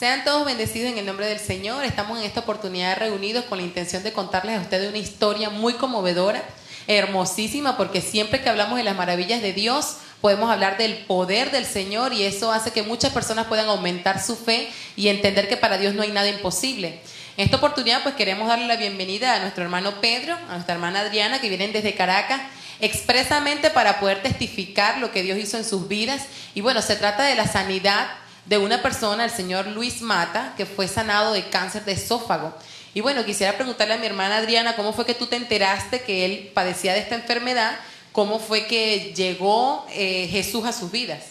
Sean todos bendecidos en el nombre del Señor. Estamos en esta oportunidad reunidos con la intención de contarles a ustedes una historia muy conmovedora, hermosísima, porque siempre que hablamos de las maravillas de Dios, podemos hablar del poder del Señor y eso hace que muchas personas puedan aumentar su fe y entender que para Dios no hay nada imposible. En esta oportunidad pues queremos darle la bienvenida a nuestro hermano Pedro, a nuestra hermana Adriana, que vienen desde Caracas expresamente para poder testificar lo que Dios hizo en sus vidas. Y bueno, se trata de la sanidad de una persona, el señor Luis Mata, que fue sanado de cáncer de esófago. Y bueno, quisiera preguntarle a mi hermana Adriana, ¿cómo fue que tú te enteraste que él padecía de esta enfermedad? ¿Cómo fue que llegó Jesús a sus vidas?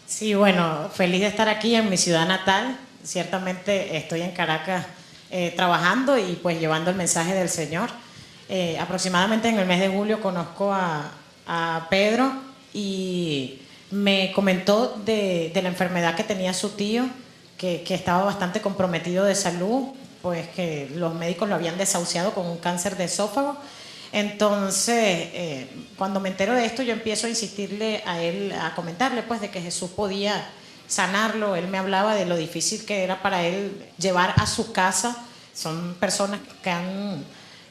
Sí, bueno, feliz de estar aquí en mi ciudad natal. Ciertamente estoy en Caracas trabajando y pues llevando el mensaje del Señor. Aproximadamente en el mes de julio conozco a Pedro y me comentó de la enfermedad que tenía su tío, que estaba bastante comprometido de salud, pues que los médicos lo habían desahuciado con un cáncer de esófago. Entonces, cuando me entero de esto, yo empiezo a insistirle a él, a comentarle pues de que Jesús podía sanarlo. Él me hablaba de lo difícil que era para él llevar a su casa. Son personas que han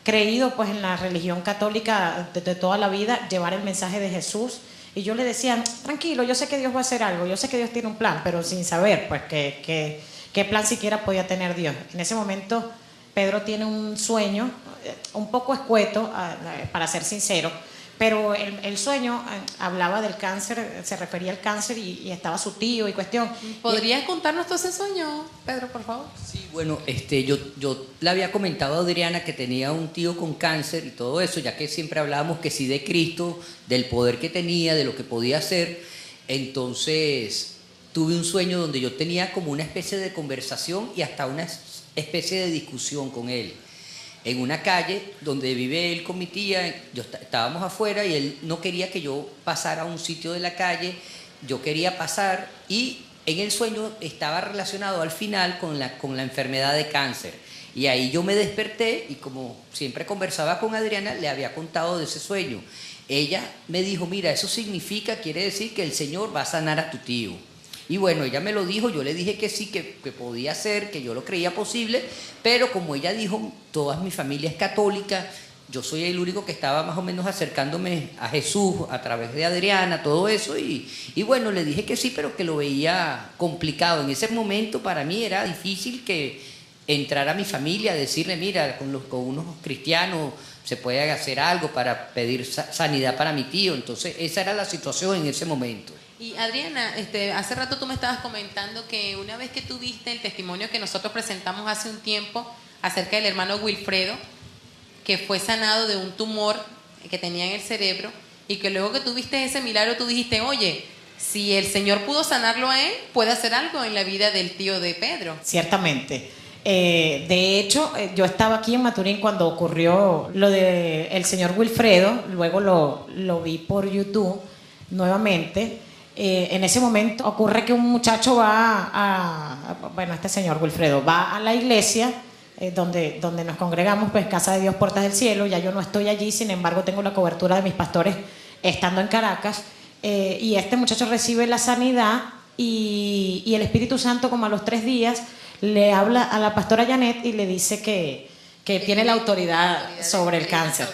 creído pues en la religión católica de toda la vida, llevar el mensaje de Jesús. Y yo le decía, tranquilo, yo sé que Dios va a hacer algo, yo sé que Dios tiene un plan, pero sin saber pues qué plan siquiera podía tener Dios. En ese momento Pedro tiene un sueño un poco escueto, para ser sincero, pero el sueño hablaba del cáncer, se refería al cáncer y estaba su tío y cuestión. ¿Podrías contarnos todo ese sueño, Pedro, por favor? Sí, bueno, yo le había comentado a Adriana que tenía un tío con cáncer y todo eso, ya que siempre hablábamos que sí de Cristo, del poder que tenía, de lo que podía hacer. Entonces tuve un sueño donde yo tenía como una especie de conversación y hasta una especie de discusión con él. En una calle donde vive él con mi tía, estábamos afuera y él no quería que yo pasara a un sitio de la calle, yo quería pasar y en el sueño estaba relacionado al final con la enfermedad de cáncer. Y ahí yo me desperté y como siempre conversaba con Adriana, le había contado de ese sueño. Ella me dijo, mira, eso quiere decir que el Señor va a sanar a tu tío. Y bueno, ella me lo dijo, yo le dije que sí, que podía ser, que yo lo creía posible, pero como ella dijo, toda mi familia es católica, yo soy el único que estaba más o menos acercándome a Jesús a través de Adriana, todo eso, y bueno, le dije que sí, pero que lo veía complicado. En ese momento para mí era difícil que entrara mi familia a decirle, mira, con unos cristianos se puede hacer algo para pedir sanidad para mi tío. Entonces esa era la situación en ese momento. Y Adriana, hace rato tú me estabas comentando que una vez que tú viste el testimonio que nosotros presentamos hace un tiempo acerca del hermano Wilfredo, que fue sanado de un tumor que tenía en el cerebro, y que luego que tú viste ese milagro, tú dijiste, oye, si el Señor pudo sanarlo a él, puede hacer algo en la vida del tío de Pedro. Ciertamente. De hecho, yo estaba aquí en Maturín cuando ocurrió lo del señor Wilfredo, luego lo vi por YouTube nuevamente. En ese momento ocurre que un muchacho este señor Wilfredo va a la iglesia donde nos congregamos, pues Casa de Dios, Puertas del Cielo. Ya yo no estoy allí, sin embargo tengo la cobertura de mis pastores estando en Caracas, y este muchacho recibe la sanidad y el Espíritu Santo, como a los 3 días, le habla a la pastora Janet y le dice que tiene la autoridad sobre el cáncer.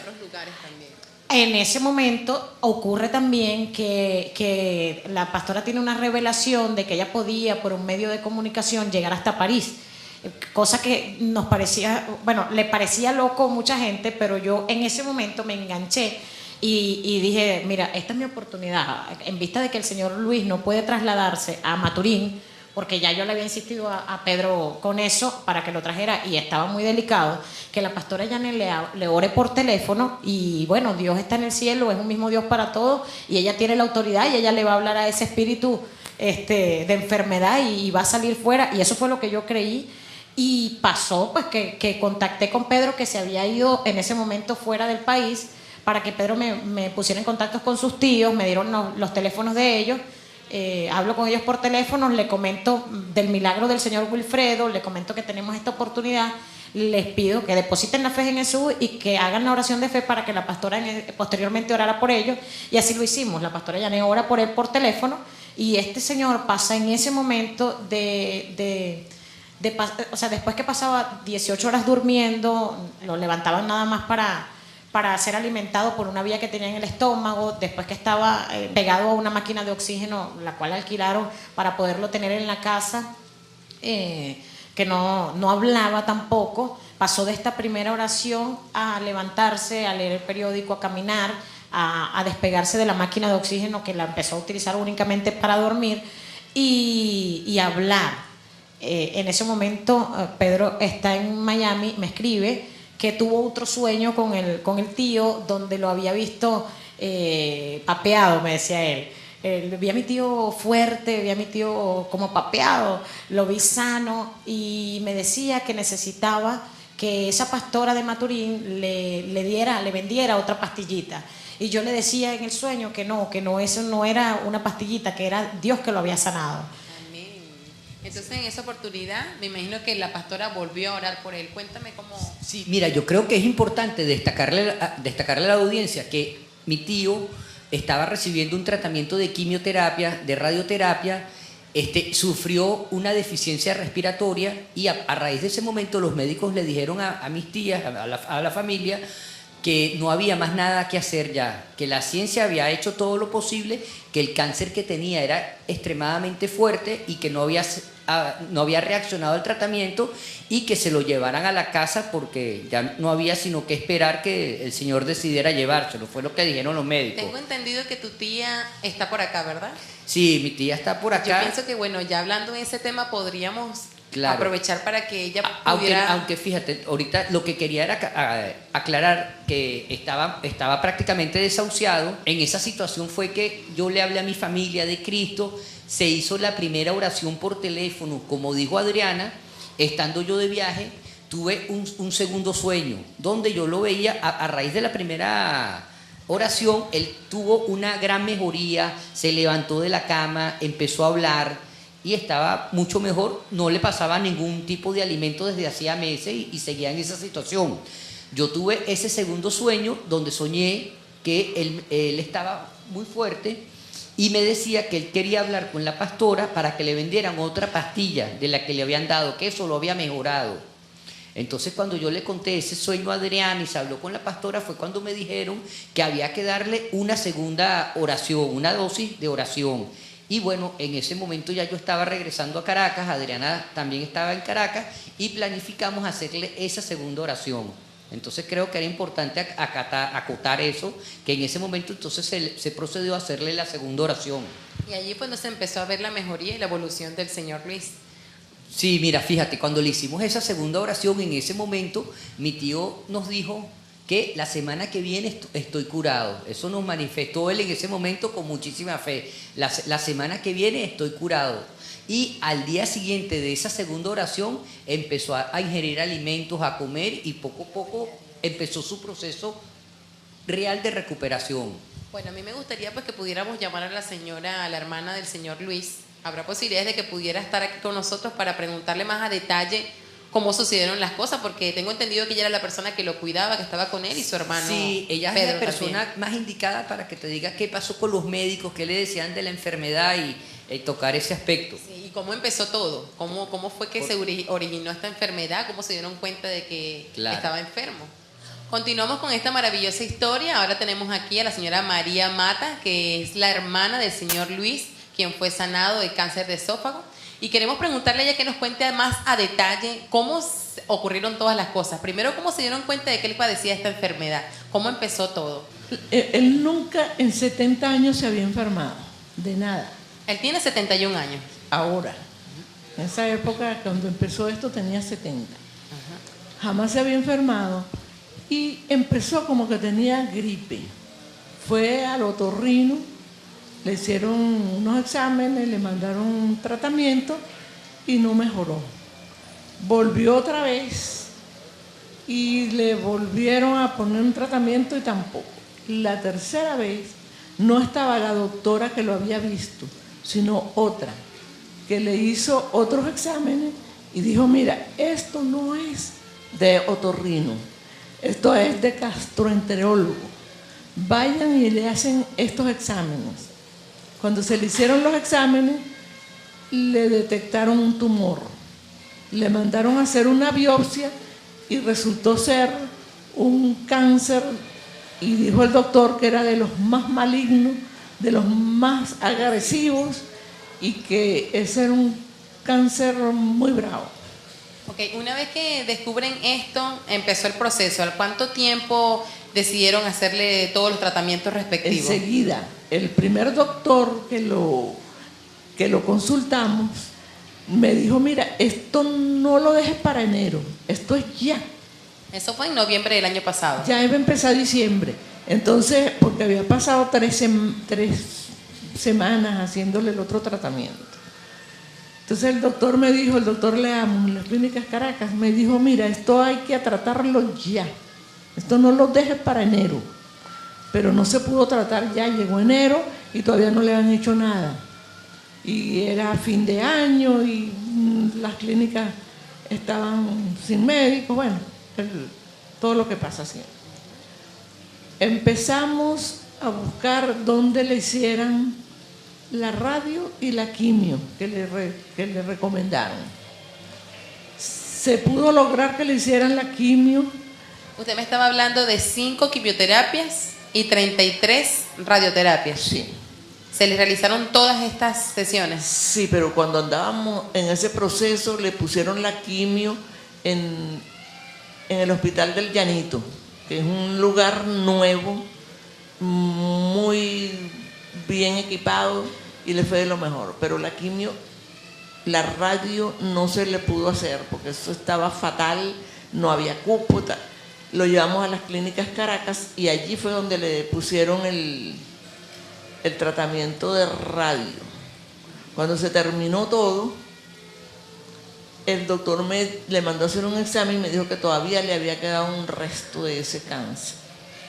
En ese momento ocurre también que la pastora tiene una revelación de que ella podía, por un medio de comunicación, llegar hasta París. Cosa que nos parecía, le parecía loco a mucha gente, pero yo en ese momento me enganché y dije, mira, esta es mi oportunidad. En vista de que el señor Luis no puede trasladarse a Maturín, porque ya yo le había insistido a Pedro con eso para que lo trajera y estaba muy delicado, que la pastora Janet le ore por teléfono y bueno, Dios está en el cielo, es un mismo Dios para todos y ella tiene la autoridad y ella le va a hablar a ese espíritu de enfermedad y va a salir fuera, y eso fue lo que yo creí. Y pasó pues que contacté con Pedro, que se había ido en ese momento fuera del país, para que Pedro me pusiera en contacto con sus tíos, me dieron los teléfonos de ellos. Hablo con ellos por teléfono, le comento del milagro del señor Wilfredo, le comento que tenemos esta oportunidad, les pido que depositen la fe en Jesús y que hagan la oración de fe para que la pastora posteriormente orara por ellos, y así lo hicimos. La pastora Yané ora por él por teléfono y este señor pasa en ese momento de o sea, después que pasaba 18 horas durmiendo, lo levantaban nada más para ser alimentado por una vía que tenía en el estómago, después que estaba pegado a una máquina de oxígeno, la cual alquilaron para poderlo tener en la casa, que no hablaba tampoco, pasó de esta primera oración a levantarse, a leer el periódico, a caminar, a despegarse de la máquina de oxígeno que la empezó a utilizar únicamente para dormir y hablar. En ese momento Pedro está en Miami, me escribe que tuvo otro sueño con el tío donde lo había visto papeado, me decía él. Vi a mi tío fuerte, vi a mi tío como papeado, lo vi sano y me decía que necesitaba que esa pastora de Maturín le vendiera otra pastillita. Y yo le decía en el sueño que no, eso no era una pastillita, que era Dios que lo había sanado. Entonces, en esa oportunidad, me imagino que la pastora volvió a orar por él. Cuéntame cómo... Sí, mira, yo creo que es importante destacarle a la audiencia que mi tío estaba recibiendo un tratamiento de quimioterapia, de radioterapia, sufrió una deficiencia respiratoria y a raíz de ese momento los médicos le dijeron a mis tías, a la familia, que no había más nada que hacer ya, que la ciencia había hecho todo lo posible, que el cáncer que tenía era extremadamente fuerte y que no había reaccionado al tratamiento y que se lo llevaran a la casa porque ya no había sino que esperar que el Señor decidiera llevárselo. Fue lo que dijeron los médicos. Tengo entendido que tu tía está por acá, ¿verdad? Sí, mi tía está por acá. Yo pienso que, bueno, ya hablando en ese tema podríamos aprovechar para que ella pudiera... Aunque fíjate, ahorita lo que quería era aclarar que estaba prácticamente desahuciado. En esa situación fue que yo le hablé a mi familia de Cristo, se hizo la primera oración por teléfono, como dijo Adriana, estando yo de viaje, tuve un segundo sueño, donde yo lo veía a raíz de la primera oración, él tuvo una gran mejoría, se levantó de la cama, empezó a hablar, y estaba mucho mejor, no le pasaba ningún tipo de alimento desde hacía meses y seguía en esa situación. Yo tuve ese segundo sueño donde soñé que él estaba muy fuerte y me decía que él quería hablar con la pastora para que le vendieran otra pastilla de la que le habían dado, que eso lo había mejorado. Entonces cuando yo le conté ese sueño a Adrián y se habló con la pastora, fue cuando me dijeron que había que darle una segunda oración, una dosis de oración. Y bueno, en ese momento ya yo estaba regresando a Caracas, Adriana también estaba en Caracas y planificamos hacerle esa segunda oración. Entonces creo que era importante acotar eso, que en ese momento entonces se procedió a hacerle la segunda oración. Y allí pues se empezó a ver la mejoría y la evolución del señor Luis. Sí, mira, fíjate, cuando le hicimos esa segunda oración, en ese momento mi tío nos dijo que la semana que viene estoy curado. Eso nos manifestó él en ese momento con muchísima fe. La semana que viene estoy curado. Y al día siguiente de esa segunda oración empezó a ingerir alimentos, a comer y poco a poco empezó su proceso real de recuperación. Bueno, a mí me gustaría pues que pudiéramos llamar a la hermana del señor Luis. ¿Habrá posibilidades de que pudiera estar aquí con nosotros para preguntarle más a detalle cómo sucedieron las cosas? Porque tengo entendido que ella era la persona que lo cuidaba, que estaba con él y su hermano. Sí, ella Pedro es la persona también más indicada para que te diga qué pasó con los médicos, qué le decían de la enfermedad y tocar ese aspecto. Sí, ¿y cómo empezó todo? ¿Cómo fue que se originó esta enfermedad? ¿Cómo se dieron cuenta de que estaba enfermo? Continuamos con esta maravillosa historia. Ahora tenemos aquí a la señora María Mata, que es la hermana del señor Luis, quien fue sanado de cáncer de esófago. Y queremos preguntarle a ella que nos cuente más a detalle cómo ocurrieron todas las cosas. Primero, cómo se dieron cuenta de que él padecía esta enfermedad. ¿Cómo empezó todo? Él nunca en 70 años se había enfermado, de nada. Él tiene 71 años. Ahora, en esa época cuando empezó esto tenía 70. Jamás se había enfermado y empezó como que tenía gripe. Fue al otorrino, le hicieron unos exámenes, le mandaron un tratamiento y no mejoró. Volvió otra vez y le volvieron a poner un tratamiento y tampoco. La tercera vez no estaba la doctora que lo había visto, sino otra, que le hizo otros exámenes y dijo, mira, esto no es de otorrino, esto es de gastroenterólogo. Vayan y le hacen estos exámenes. Cuando se le hicieron los exámenes, le detectaron un tumor. le mandaron a hacer una biopsia y resultó ser un cáncer, y dijo el doctor que era de los más malignos, de los más agresivos, y que ese era un cáncer muy bravo. Ok, una vez que descubren esto, empezó el proceso. ¿Al cuánto tiempo decidieron hacerle todos los tratamientos respectivos? Enseguida, el primer doctor que lo consultamos me dijo, mira, esto no lo dejes para enero, esto es ya. Eso fue en noviembre del año pasado. Ya iba a empezar diciembre. Entonces, porque había pasado 3 semanas haciéndole el otro tratamiento. Entonces el doctor me dijo, el doctor Leamos, en las clínicas Caracas, me dijo, mira, esto hay que tratarlo ya. Esto no lo dejes para enero. Pero no se pudo tratar ya, llegó enero y todavía no le han hecho nada. Y era fin de año y las clínicas estaban sin médicos, bueno, todo lo que pasa siempre. Empezamos a buscar dónde le hicieran la radio y la quimio que le recomendaron. Se pudo lograr que le hicieran la quimio. Usted me estaba hablando de 5 quimioterapias y 33 radioterapias. Sí. ¿Se les realizaron todas estas sesiones? Sí, pero cuando andábamos en ese proceso le pusieron la quimio en el Hospital del Llanito, que es un lugar nuevo, muy bien equipado, y le fue de lo mejor. Pero la quimio, la radio no se le pudo hacer porque eso estaba fatal, no había cupo. Lo llevamos a las clínicas Caracas y allí fue donde le pusieron el tratamiento de radio. Cuando se terminó todo, el doctor le mandó a hacer un examen y me dijo que todavía le había quedado un resto de ese cáncer.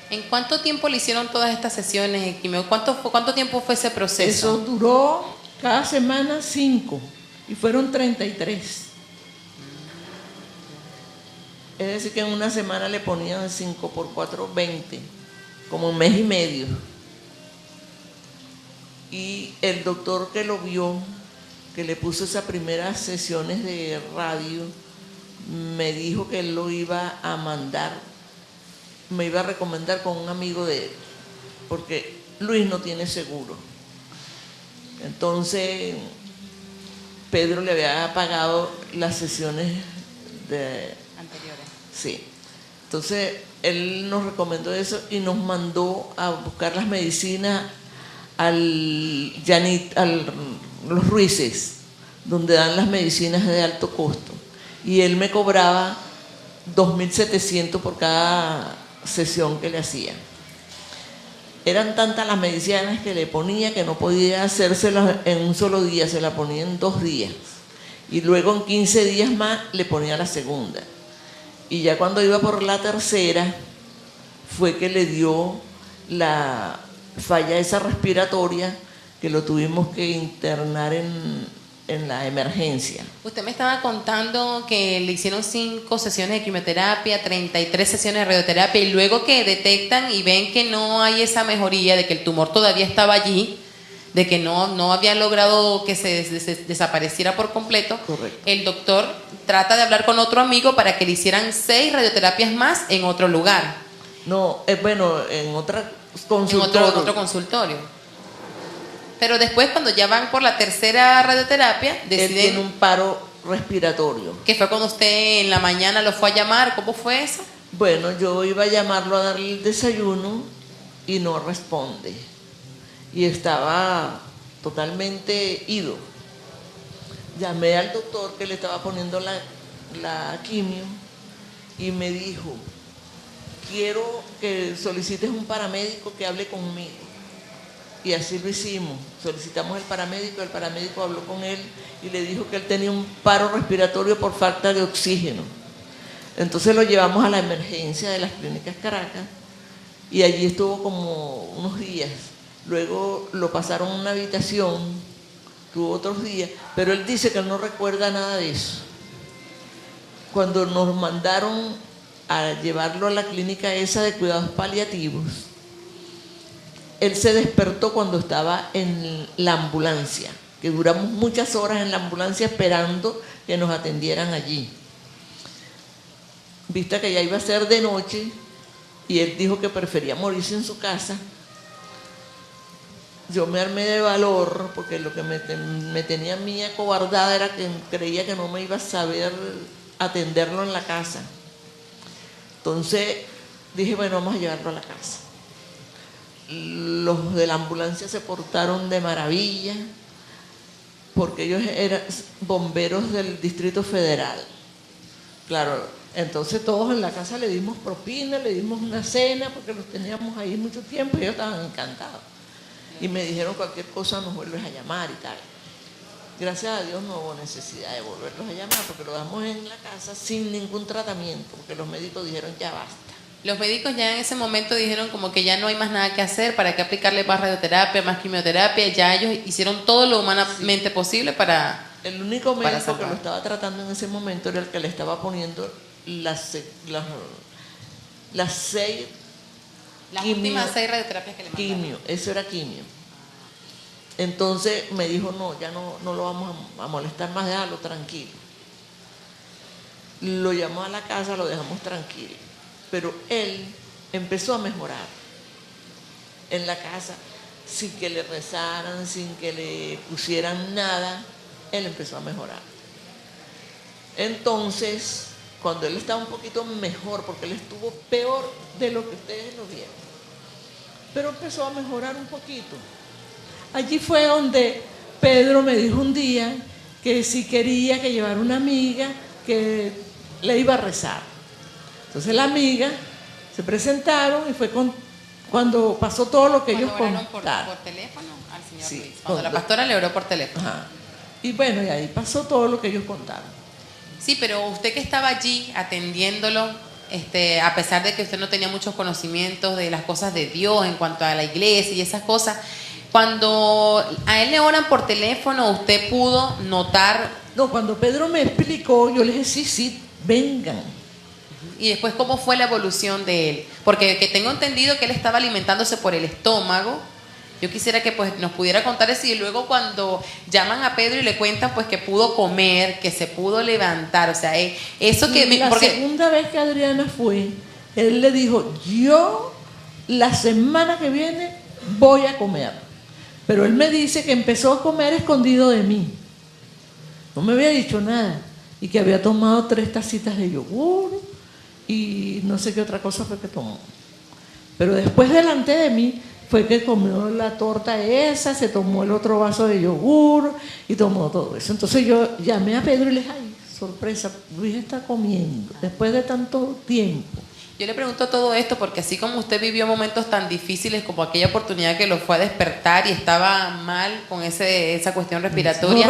¿En cuánto tiempo le hicieron todas estas sesiones de quimio? ¿Cuánto tiempo fue ese proceso? Eso duró cada semana 5 y fueron 33. Es decir, que en una semana le ponían 5 por 4, 20, como un mes y medio. Y el doctor que lo vio, que le puso esas primeras sesiones de radio, me dijo que él lo iba a mandar, me iba a recomendar con un amigo de él, porque Luis no tiene seguro. Entonces, Pedro le había pagado las sesiones anteriores. Sí. Entonces, él nos recomendó eso y nos mandó a buscar las medicinas los Ruices, donde dan las medicinas de alto costo. Y él me cobraba 2.700 por cada sesión que le hacía. Eran tantas las medicinas que le ponía que no podía hacérselas en un solo día, se la ponía en 2 días. Y luego en 15 días más le ponía la segunda. Y ya cuando iba por la tercera, fue que le dio la falla esa respiratoria, que lo tuvimos que internar en la emergencia. Usted me estaba contando que le hicieron 5 sesiones de quimioterapia, 33 sesiones de radioterapia, y luego que detectan y ven que no hay esa mejoría, de que el tumor todavía estaba allí, de que no habían logrado que se desapareciera por completo. Correcto. El doctor trata de hablar con otro amigo para que le hicieran 6 radioterapias más en otro lugar. No, bueno, en otra En consultorio. otro consultorio. Pero después, cuando ya van por la tercera radioterapia, Él tiene deciden un paro respiratorio. que fue cuando usted en la mañana lo fue a llamar. ¿Cómo fue eso? Bueno, yo iba a llamarlo a darle el desayuno y no responde. Y estaba totalmente ido. Llamé al doctor que le estaba poniendo la quimio y me dijo, quiero que solicites un paramédico que hable conmigo. Y así lo hicimos. Solicitamos el paramédico habló con él y le dijo que él tenía un paro respiratorio por falta de oxígeno. Entonces lo llevamos a la emergencia de las clínicas Caracas y allí estuvo como unos días. Luego lo pasaron a una habitación, tuvo otros días, pero él dice que él no recuerda nada de eso. Cuando nos mandaron a llevarlo a la clínica esa de cuidados paliativos, él se despertó cuando estaba en la ambulancia, que duramos muchas horas en la ambulancia esperando que nos atendieran allí. Vista que ya iba a ser de noche y él dijo que prefería morirse en su casa, yo me armé de valor, porque lo que me tenía a mí acobardada era que creía que no me iba a saber atenderlo en la casa. Entonces dije, bueno, vamos a llevarlo a la casa. Los de la ambulancia se portaron de maravilla, porque ellos eran bomberos del Distrito Federal. Claro, entonces todos en la casa le dimos propina, le dimos una cena, porque los teníamos ahí mucho tiempo y ellos estaban encantados. Y me dijeron, cualquier cosa nos vuelves a llamar y tal. Gracias a Dios no hubo necesidad de volverlos a llamar, porque lo damos en la casa sin ningún tratamiento, porque los médicos dijeron, ya basta. Los médicos ya en ese momento dijeron como que ya no hay más nada que hacer, para que aplicarle más radioterapia, más quimioterapia. Ya ellos hicieron todo lo humanamente posible para... El único médico que salvar. lo estaba tratando en ese momento era el que le estaba poniendo las 6 Las quimio, últimas 6 radioterapias que le mandaron. quimio, eso era quimio. Entonces me dijo, no, ya no lo vamos a molestar más, déjalo tranquilo. Lo llamó a la casa, lo dejamos tranquilo. Pero él empezó a mejorar en la casa, sin que le rezaran, sin que le pusieran nada, él empezó a mejorar. Entonces, cuando él estaba un poquito mejor, porque él estuvo peor de lo que ustedes lo vieron, pero empezó a mejorar un poquito. Allí fue donde Pedro me dijo un día que si quería que llevara una amiga que le iba a rezar. Entonces la amiga se presentaron y fue cuando pasó todo lo que ellos oraron contaron. por teléfono al señor Sí, Luis. Cuando la pastora le oró por teléfono. Ajá. Y bueno, y ahí pasó todo lo que ellos contaron. Sí, pero usted que estaba allí atendiéndolo, a pesar de que usted no tenía muchos conocimientos de las cosas de Dios en cuanto a la iglesia y esas cosas, cuando a él le oran por teléfono, usted pudo notar. No, cuando Pedro me explicó, yo le dije, sí, vengan. Y después, ¿cómo fue la evolución de él? Porque que tengo entendido que él estaba alimentándose por el estómago. Yo quisiera que pues nos pudiera contar eso, y luego cuando llaman a Pedro y le cuentan pues que pudo comer, que se pudo levantar, o sea, eso que... La segunda vez que Adriana fue, él le dijo, yo la semana que viene voy a comer. Pero él me dice que empezó a comer escondido de mí. No me había dicho nada. Y que había tomado 3 tacitas de yogur y no sé qué otra cosa fue que tomó. Pero después delante de mí fue que comió la torta esa, se tomó el otro vaso de yogur y tomó todo eso. Entonces yo llamé a Pedro y le dije, ay, sorpresa, Luis está comiendo después de tanto tiempo. Yo le pregunto todo esto porque así como usted vivió momentos tan difíciles como aquella oportunidad que lo fue a despertar y estaba mal con esa cuestión respiratoria.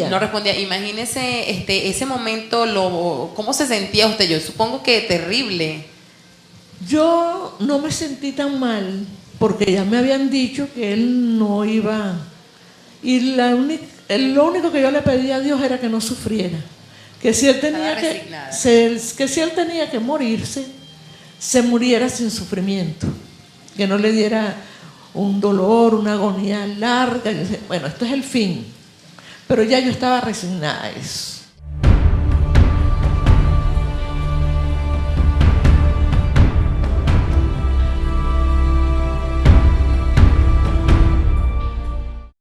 No respondía. Imagínese ese momento, ¿cómo se sentía usted? Yo supongo que terrible. Yo no me sentí tan mal porque ya me habían dicho que él no iba. Y lo único que yo le pedí a Dios era que no sufriera. Que si él tenía que si él tenía que morirse, se muriera sin sufrimiento, que no le diera un dolor, una agonía larga. Bueno, esto es el fin, pero ya yo estaba resignada a eso.